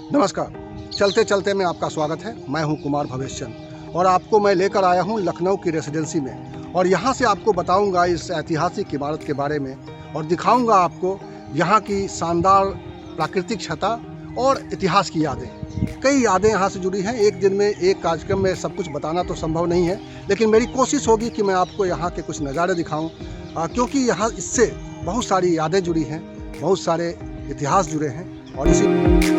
नमस्कार। चलते चलते में आपका स्वागत है। मैं हूं कुमार भवेश चंद और आपको मैं लेकर आया हूं लखनऊ की रेसिडेंसी में और यहां से आपको बताऊंगा इस ऐतिहासिक इमारत के बारे में और दिखाऊंगा आपको यहां की शानदार प्राकृतिक छटा और इतिहास की यादें। कई यादें यहां से जुड़ी हैं। एक दिन में एक कार्यक्रम में सब कुछ बताना तो संभव नहीं है, लेकिन मेरी कोशिश होगी कि मैं आपको यहाँ के कुछ नज़ारे दिखाऊँ, क्योंकि यहाँ इससे बहुत सारी यादें जुड़ी हैं, बहुत सारे इतिहास जुड़े हैं और इसी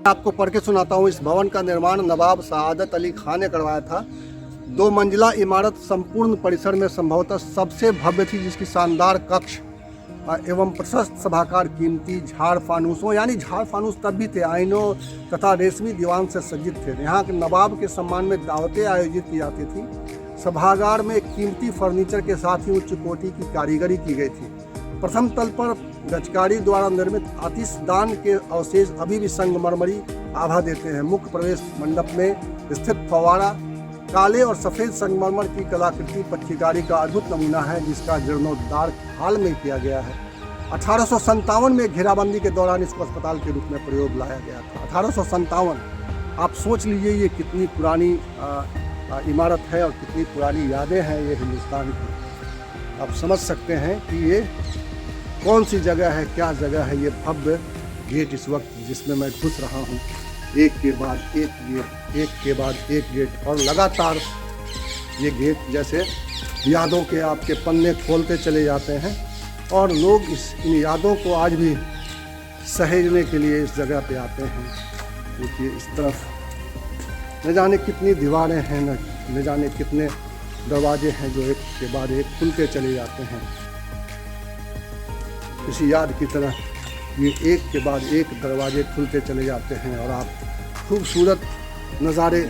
आपको पढ़ के सुनाता हूँ। इस भवन का निर्माण नवाब सआदत अली खान ने करवाया था। 2 मंजिला इमारत संपूर्ण परिसर में संभवतः सबसे भव्य थी, जिसकी शानदार कक्ष एवं प्रशस्त सभाकार कीमती झाड़ फानूसों, यानी झाड़ फानूस तब भी थे, आइनों तथा रेशमी दीवान से सज्जित थे। यहाँ के नवाब के सम्मान में दावतें आयोजित की जाती थी। सभागार में कीमती फर्नीचर के साथ ही उच्च कोटि की कारीगरी की गई थी। प्रथम तल पर गजकारी द्वारा निर्मित आतिशदान के अवशेष अभी भी संगमरमरी आभा देते हैं। मुख्य प्रवेश मंडप में स्थित फव्वारा काले और सफ़ेद संगमरमर की कलाकृति पक्षीकारी का अद्भुत नमूना है, जिसका जीर्णोद्धार हाल में किया गया है। 1857 में घेराबंदी के दौरान इसको अस्पताल के रूप में प्रयोग लाया गया था। 1857, आप सोच लीजिए ये कितनी पुरानी इमारत है और कितनी पुरानी यादें हैं ये हिंदुस्तान की। आप समझ सकते हैं कि ये कौन सी जगह है, क्या जगह है। ये भव्य गेट इस वक्त जिसमें मैं घुस रहा हूँ, एक के बाद एक गेट, एक के बाद एक गेट, और लगातार ये गेट जैसे यादों के आपके पन्ने खोलते चले जाते हैं और लोग इन यादों को आज भी सहेजने के लिए इस जगह पे आते हैं। क्योंकि इस तरफ न जाने कितनी दीवारें हैं, न जाने कितने दरवाजे हैं जो एक के बाद एक खुलते चले जाते हैं। इसी याद की तरह ये एक के बाद एक दरवाजे खुलते चले जाते हैं और आप खूबसूरत नज़ारे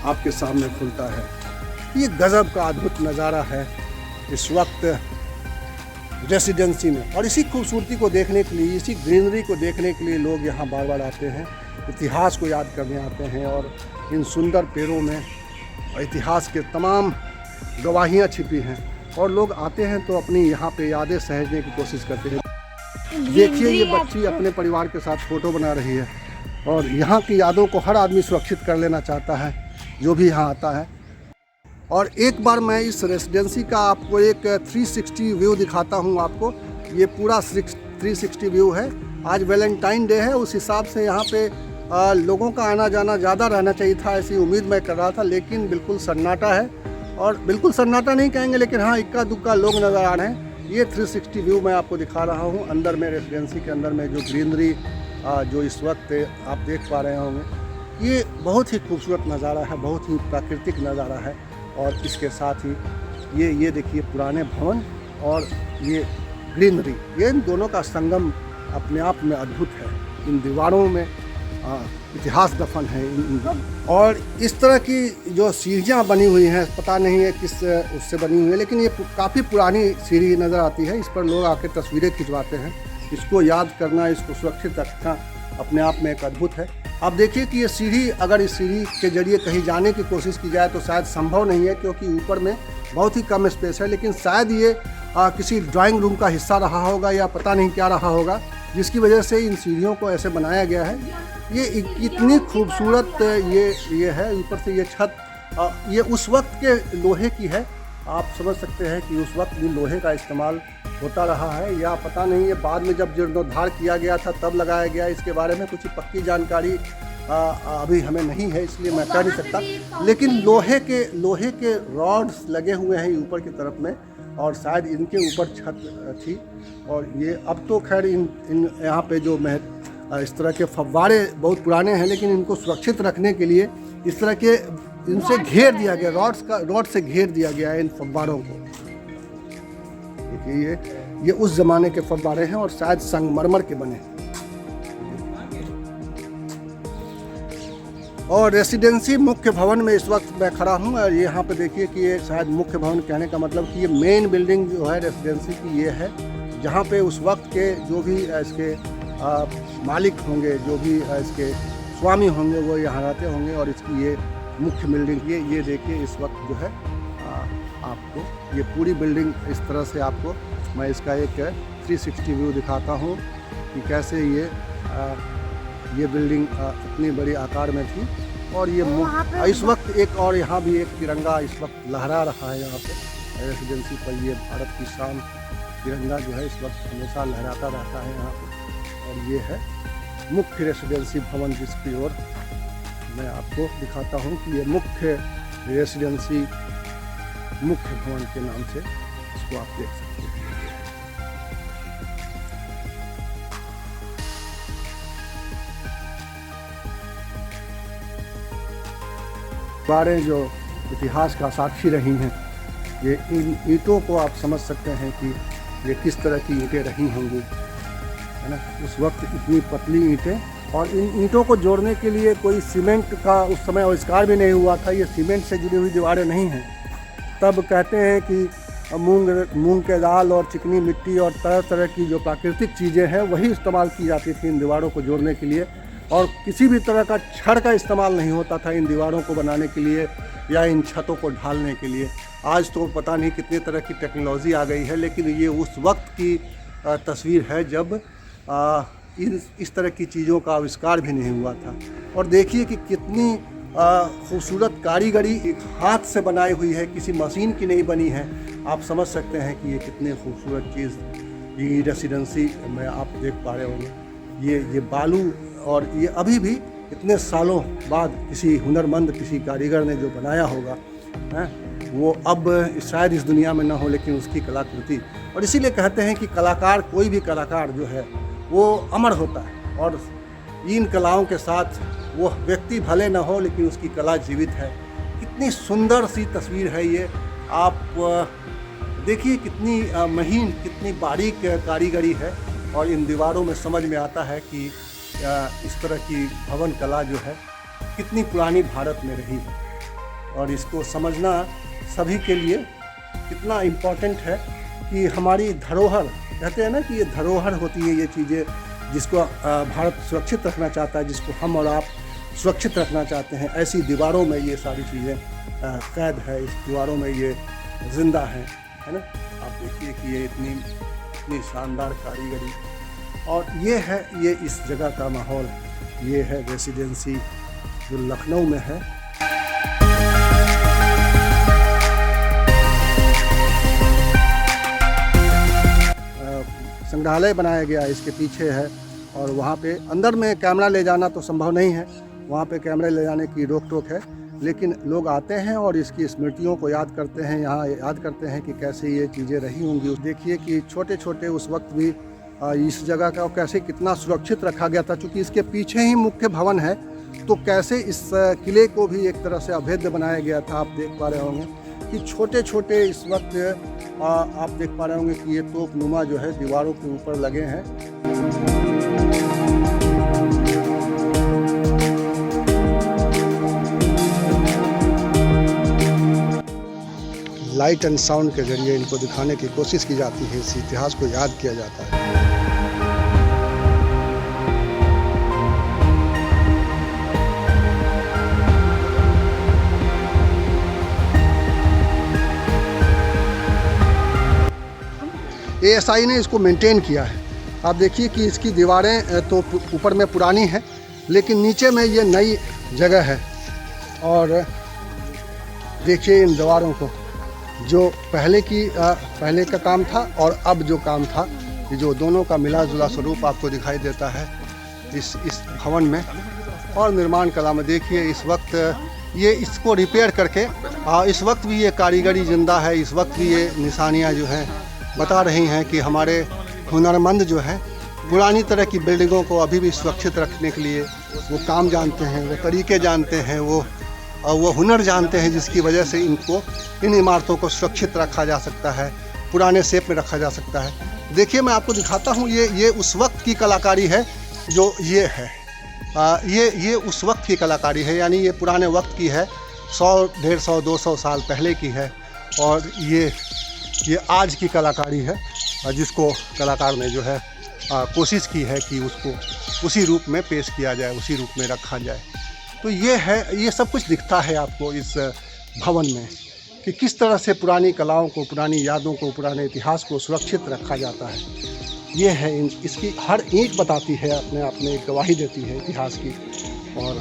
आपके सामने खुलता है। ये गज़ब का अद्भुत नज़ारा है इस वक्त रेसिडेंसी में, और इसी खूबसूरती को देखने के लिए, इसी ग्रीनरी को देखने के लिए लोग यहाँ बार बार आते हैं, इतिहास को याद करने आते हैं। और इन सुंदर पेड़ों में इतिहास के तमाम गवाहियाँ छिपी हैं और लोग आते हैं तो अपनी यहाँ पे यादें सहेजने की कोशिश करते हैं। देखिए ये बच्ची अपने परिवार के साथ फ़ोटो बना रही है और यहाँ की यादों को हर आदमी सुरक्षित कर लेना चाहता है जो भी यहाँ आता है। और एक बार मैं इस रेसिडेंसी का आपको एक 360 व्यू दिखाता हूँ। आपको ये पूरा 360 व्यू है। आज वैलेंटाइन डे है, उस हिसाब से यहाँ पे लोगों का आना जाना ज़्यादा रहना चाहिए था, ऐसी उम्मीद मैं कर रहा था, लेकिन बिल्कुल सन्नाटा है। और बिल्कुल सन्नाटा नहीं कहेंगे, लेकिन हाँ इक्का दुक्का लोग नज़र आ रहे हैं। ये 360 व्यू मैं आपको दिखा रहा हूँ अंदर में, रेसिडेंसी के अंदर में जो ग्रीनरी जो इस वक्त आप देख पा रहे होंगे। ये बहुत ही खूबसूरत नज़ारा है, बहुत ही प्राकृतिक नज़ारा है। और इसके साथ ही ये देखिए पुराने भवन और ये ग्रीनरी, ये इन दोनों का संगम अपने आप में अद्भुत है। इन दीवारों में इतिहास दफन है। और इस तरह की जो सीढ़ियाँ बनी हुई हैं, पता नहीं है किस उससे बनी हुई है, लेकिन ये काफ़ी पुरानी सीढ़ी नज़र आती है। इस पर लोग आके तस्वीरें खिंचवाते हैं। इसको याद करना, इसको सुरक्षित रखना अपने आप में एक अद्भुत है। आप देखिए कि ये सीढ़ी, अगर इस सीढ़ी के जरिए कहीं जाने की कोशिश की जाए तो शायद संभव नहीं है, क्योंकि ऊपर में बहुत ही कम स्पेस है। लेकिन शायद ये किसी ड्राइंग रूम का हिस्सा रहा होगा या पता नहीं क्या रहा होगा, जिसकी वजह से इन सीढ़ियों को ऐसे बनाया गया है। ये इतनी खूबसूरत ये है। ऊपर से ये छत ये उस वक्त के लोहे की है। आप समझ सकते हैं कि उस वक्त भी लोहे का इस्तेमाल होता रहा है, या पता नहीं, ये बाद में जब जीर्णोद्धार किया गया था तब लगाया गया। इसके बारे में कुछ पक्की जानकारी अभी हमें नहीं है, इसलिए मैं कह नहीं सकता। लेकिन लोहे के रॉड्स लगे हुए हैं ऊपर की तरफ में, और शायद इनके ऊपर छत थी। और ये अब तो खैर इन यहाँ पे जो इस तरह के फव्वारे बहुत पुराने हैं, लेकिन इनको सुरक्षित रखने के लिए इस तरह के इनसे घेर दिया गया, रॉड से घेर दिया गया है इन फव्वारों को। देखिए ये उस ज़माने के फव्वारे हैं और शायद संगमरमर के बने। और रेसिडेंसी मुख्य भवन में इस वक्त मैं खड़ा हूँ, और यहाँ पे देखिए कि ये शायद मुख्य भवन कहने का मतलब कि ये मेन बिल्डिंग जो है रेसिडेंसी की ये है, जहाँ पे उस वक्त के जो भी इसके मालिक होंगे, जो भी इसके स्वामी होंगे, वो यहाँ रहते होंगे। और इसकी ये मुख्य बिल्डिंग ये देखिए इस वक्त जो है आपको ये पूरी बिल्डिंग इस तरह से आपको मैं इसका एक 360 व्यू दिखाता हूँ कि कैसे ये बिल्डिंग इतनी बड़ी आकार में थी। और ये इस वक्त एक और यहाँ भी एक तिरंगा इस वक्त लहरा रहा है। यहाँ पे रेसिडेंसी पर ये भारत की शान तिरंगा जो है इस वक्त हमेशा लहराता रहता है यहाँ पे। और ये है मुख्य रेसिडेंसी भवन, जिसकी ओर मैं आपको दिखाता हूँ कि ये मुख्य रेसिडेंसी मुख्य भवन के नाम से इसको आप देख सकते हैं। बारें जो इतिहास का साक्षी रही हैं, ये इन ईंटों को आप समझ सकते हैं कि ये किस तरह की ईंटें रही होंगी, है ना। उस वक्त इतनी पतली ईंटें, और इन ईंटों को जोड़ने के लिए कोई सीमेंट का उस समय आविष्कार भी नहीं हुआ था। ये सीमेंट से जुड़ी हुई दीवारें नहीं हैं। तब कहते हैं कि मूंग के दाल और चिकनी मिट्टी और तरह तरह की जो प्राकृतिक चीज़ें हैं वही इस्तेमाल की जाती थी इन दीवारों को जोड़ने के लिए, और किसी भी तरह का छड़ का इस्तेमाल नहीं होता था इन दीवारों को बनाने के लिए या इन छतों को ढालने के लिए। आज तो पता नहीं कितनी तरह की टेक्नोलॉजी आ गई है, लेकिन ये उस वक्त की तस्वीर है जब इस तरह की चीज़ों का आविष्कार भी नहीं हुआ था। और देखिए कि कितनी खूबसूरत कारीगरी एक हाथ से बनाई हुई है, किसी मशीन की नहीं बनी है। आप समझ सकते हैं कि ये कितनी खूबसूरत चीज़ ये रेसिडेंसी में आप देख पा रहे होंगे। ये बालू, और ये अभी भी इतने सालों बाद किसी हुनरमंद, किसी कारीगर ने जो बनाया होगा, वो अब शायद इस दुनिया में ना हो, लेकिन उसकी कलाकृति। और इसीलिए कहते हैं कि कलाकार, कोई भी कलाकार जो है वो अमर होता है, और इन कलाओं के साथ वो व्यक्ति भले ना हो, लेकिन उसकी कला जीवित है। कितनी सुंदर सी तस्वीर है ये। आप देखिए कितनी महीन, कितनी बारीक कारीगरी है, और इन दीवारों में समझ में आता है कि इस तरह की भवन कला जो है कितनी पुरानी भारत में रही है। और इसको समझना सभी के लिए कितना इम्पोर्टेंट है कि हमारी धरोहर, कहते हैं ना कि ये धरोहर होती है, ये चीज़ें जिसको भारत सुरक्षित रखना चाहता है, जिसको हम और आप सुरक्षित रखना चाहते हैं। ऐसी दीवारों में ये सारी चीज़ें कैद है, इस दीवारों में ये जिंदा है ना। आप देखिए कि ये इतनी शानदार कारीगरी, और ये है ये इस जगह का माहौल। ये है रेसिडेंसी जो लखनऊ में है। संग्रहालय बनाया गया इसके पीछे है, और वहाँ पे अंदर में कैमरा ले जाना तो संभव नहीं है, वहाँ पे कैमरे ले जाने की रोक टोक है। लेकिन लोग आते हैं और इसकी स्मृतियों को याद करते हैं, यहाँ याद करते हैं कि कैसे ये चीज़ें रही होंगी। देखिए कि छोटे छोटे उस वक्त भी इस जगह का कैसे कितना सुरक्षित रखा गया था, चूँकि इसके पीछे ही मुख्य भवन है, तो कैसे इस किले को भी एक तरह से अभेद्य बनाया गया था। आप देख पा रहे होंगे कि छोटे छोटे इस वक्त आप देख पा रहे होंगे कि ये तोपनुमा जो है दीवारों के ऊपर लगे हैं। लाइट एंड साउंड के जरिए इनको दिखाने की कोशिश की जाती है, इस इतिहास को याद किया जाता है। एएसआई ने इसको मेंटेन किया है। आप देखिए कि इसकी दीवारें तो ऊपर में पुरानी है, लेकिन नीचे में ये नई जगह है। और देखिए इन दीवारों को, जो पहले का काम था और अब जो काम था, ये जो दोनों का मिला जुला स्वरूप आपको दिखाई देता है इस भवन में। और निर्माण कला में देखिए इस वक्त ये इसको रिपेयर करके इस वक्त भी ये कारीगरी जिंदा है। इस वक्त भी ये निशानियाँ जो हैं बता रही हैं कि हमारे हुनरमंद जो हैं पुरानी तरह की बिल्डिंगों को अभी भी सुरक्षित रखने के लिए वो काम जानते हैं, वो तरीके जानते हैं, वो हुनर जानते हैं, जिसकी वजह से इन इमारतों को सुरक्षित रखा जा सकता है, पुराने शेप में रखा जा सकता है। देखिए मैं आपको दिखाता हूँ, ये उस वक्त की कलाकारी है जो ये है। ये उस वक्त की कलाकारी है, यानी ये पुराने वक्त की है, 100, 150, 200 साल पहले की है। और ये आज की कलाकारी है, जिसको कलाकार ने जो है कोशिश की है कि उसको उसी रूप में पेश किया जाए, उसी रूप में रखा जाए। तो ये सब कुछ दिखता है आपको इस भवन में कि किस तरह से पुरानी कलाओं को, पुरानी यादों को, पुराने इतिहास को सुरक्षित रखा जाता है। ये है इसकी हर ईंट बताती है, अपने आप में एक गवाही देती है इतिहास की। और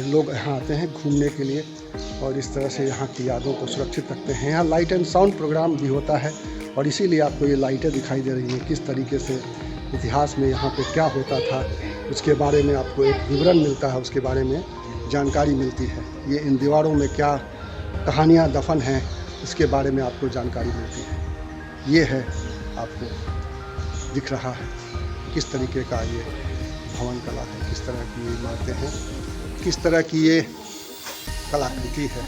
लोग यहाँ आते हैं घूमने के लिए और इस तरह से यहाँ की यादों को सुरक्षित रखते हैं। यहाँ लाइट एंड साउंड प्रोग्राम भी होता है और इसीलिए आपको ये लाइटें दिखाई दे रही हैं। किस तरीके से इतिहास में यहाँ पे क्या होता था उसके बारे में आपको एक विवरण मिलता है, उसके बारे में जानकारी मिलती है। ये इन दीवारों में क्या कहानियाँ दफन हैं इसके बारे में आपको जानकारी मिलती है। ये है आपको दिख रहा है किस तरीके का ये भवन कला है, किस तरह की ये इमारतें हैं, किस तरह की ये कलाकृति है।